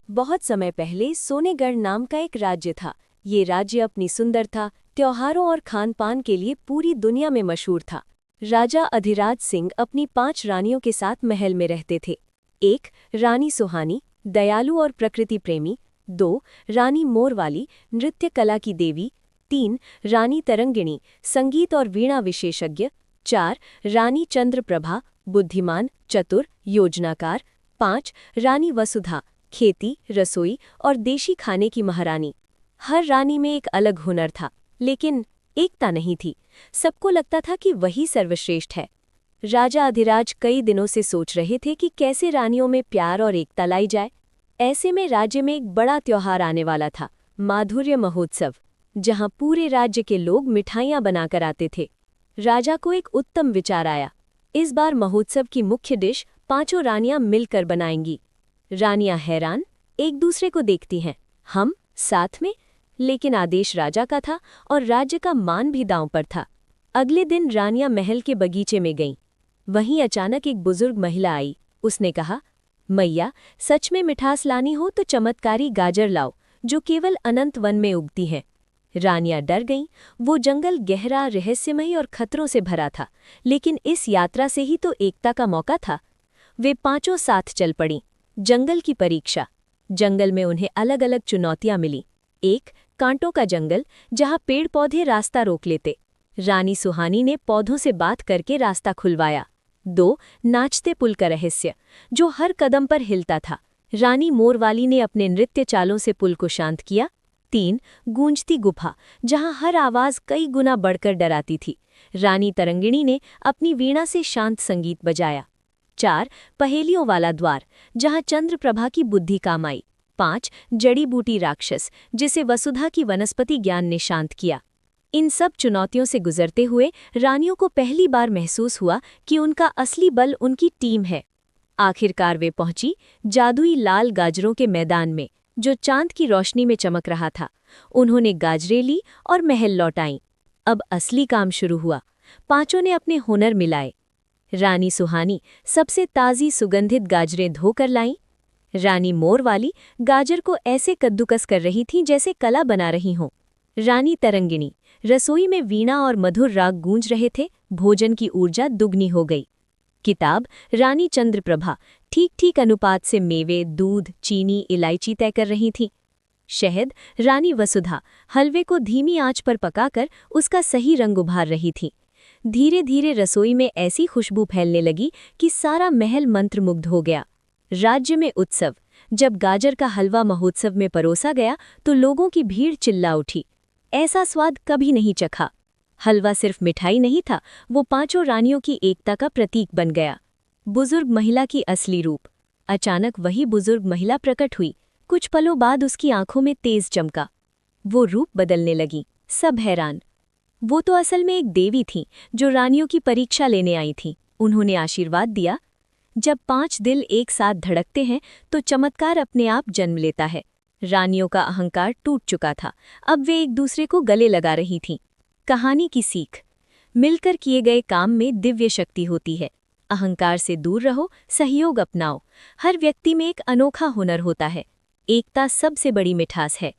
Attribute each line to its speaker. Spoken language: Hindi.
Speaker 1: बहुत समय पहले सोनेगढ़ नाम का एक राज्य था। ये राज्य अपनी सुंदरता, त्योहारों और खान पान के लिए पूरी दुनिया में मशहूर था। राजा अधिराज सिंह अपनी 5 रानियों के साथ महल में रहते थे। 1 रानी सुहानी, दयालु और प्रकृति प्रेमी। 2 रानी मोरवाली, नृत्य कला की देवी। 3 रानी तरंगिणी, संगीत और वीणा विशेषज्ञ। 4 रानी चंद्रप्रभा, बुद्धिमान, चतुर, योजनाकार। 5 रानी वसुधा, खेती, रसोई और देशी खाने की महारानी। हर रानी में एक अलग हुनर था, लेकिन एकता नहीं थी। सबको लगता था कि वही सर्वश्रेष्ठ है। राजा अधिराज कई दिनों से सोच रहे थे कि कैसे रानियों में प्यार और एकता लाई जाए। ऐसे में राज्य में एक बड़ा त्योहार आने वाला था, माधुर्य महोत्सव, जहां पूरे राज्य के लोग मिठाइयां बनाकर आते थे। राजा को एक उत्तम विचार आया। इस बार महोत्सव की मुख्य डिश 5 रानियां मिलकर बनाएंगी। रानियां हैरान, एक दूसरे को देखती हैं, हम साथ में? लेकिन आदेश राजा का था और राज्य का मान भी दांव पर था। अगले दिन रानियां महल के बगीचे में गईं। वहीं अचानक एक बुजुर्ग महिला आई। उसने कहा, मैया, सच में मिठास लानी हो तो चमत्कारी गाजर लाओ, जो केवल अनंत वन में उगती हैं। रानियां डर गईं। वो जंगल गहरा, रहस्यमयी और खतरों से भरा था, लेकिन इस यात्रा से ही तो एकता का मौका था। वे 5 साथ चल पड़ीं। जंगल की परीक्षा। जंगल में उन्हें अलग अलग चुनौतियां मिली। 1 कांटों का जंगल, जहां पेड़ पौधे रास्ता रोक लेते। रानी सुहानी ने पौधों से बात करके रास्ता खुलवाया। 2 नाचते पुल का रहस्य, जो हर कदम पर हिलता था। रानी मोरवाली ने अपने नृत्य चालों से पुल को शांत किया। 3 गूंजती गुफा, जहां हर आवाज कई गुना बढ़कर डराती थी। रानी तरंगिणी ने अपनी वीणा से शांत संगीत बजाया। 4 पहेलियों वाला द्वार, जहां चंद्रप्रभा की बुद्धि काम आई। 5 जड़ी बूटी राक्षस, जिसे वसुधा की वनस्पति ज्ञान ने शांत किया। इन सब चुनौतियों से गुजरते हुए रानियों को पहली बार महसूस हुआ कि उनका असली बल उनकी टीम है। आखिरकार वे पहुंची जादुई लाल गाजरों के मैदान में, जो चांद की रोशनी में चमक रहा था। उन्होंने गाजरें ली और महल लौटाईं। अब असली काम शुरू हुआ। 5 ने अपने हुनर मिलाए। रानी सुहानी सबसे ताज़ी सुगंधित गाजरें धोकर लाईं। रानी मोरवाली गाजर को ऐसे कद्दूकस कर रही थीं जैसे कला बना रही हों। रानी तरंगिणी रसोई में वीणा और मधुर राग गूंज रहे थे। भोजन की ऊर्जा दुगनी हो गई। किताब रानी चंद्रप्रभा ठीक ठीक अनुपात से मेवे, दूध, चीनी, इलायची तय कर रही थीं। शहद रानी वसुधा हलवे को धीमी आंच पर पकाकर उसका सही रंग उभार रही थीं। धीरे धीरे रसोई में ऐसी खुशबू फैलने लगी कि सारा महल मंत्रमुग्ध हो गया। राज्य में उत्सव। जब गाजर का हलवा महोत्सव में परोसा गया तो लोगों की भीड़ चिल्ला उठी। ऐसा स्वाद कभी नहीं चखा। हलवा सिर्फ मिठाई नहीं था, वो 5 रानियों की एकता का प्रतीक बन गया। बुजुर्ग महिला की असली रूप। अचानक वही बुजुर्ग महिला प्रकट हुई। कुछ पलों बाद उसकी आंखों में तेज चमका। वो रूप बदलने लगी। सब हैरान। वो तो असल में एक देवी थीं, जो रानियों की परीक्षा लेने आई थीं। उन्होंने आशीर्वाद दिया, जब 5 दिल एक साथ धड़कते हैं तो चमत्कार अपने आप जन्म लेता है। रानियों का अहंकार टूट चुका था। अब वे एक दूसरे को गले लगा रही थीं। कहानी की सीख। मिलकर किए गए काम में दिव्य शक्ति होती है। अहंकार से दूर रहो, सहयोग अपनाओ। हर व्यक्ति में एक अनोखा हुनर होता है। एकता सबसे बड़ी मिठास है।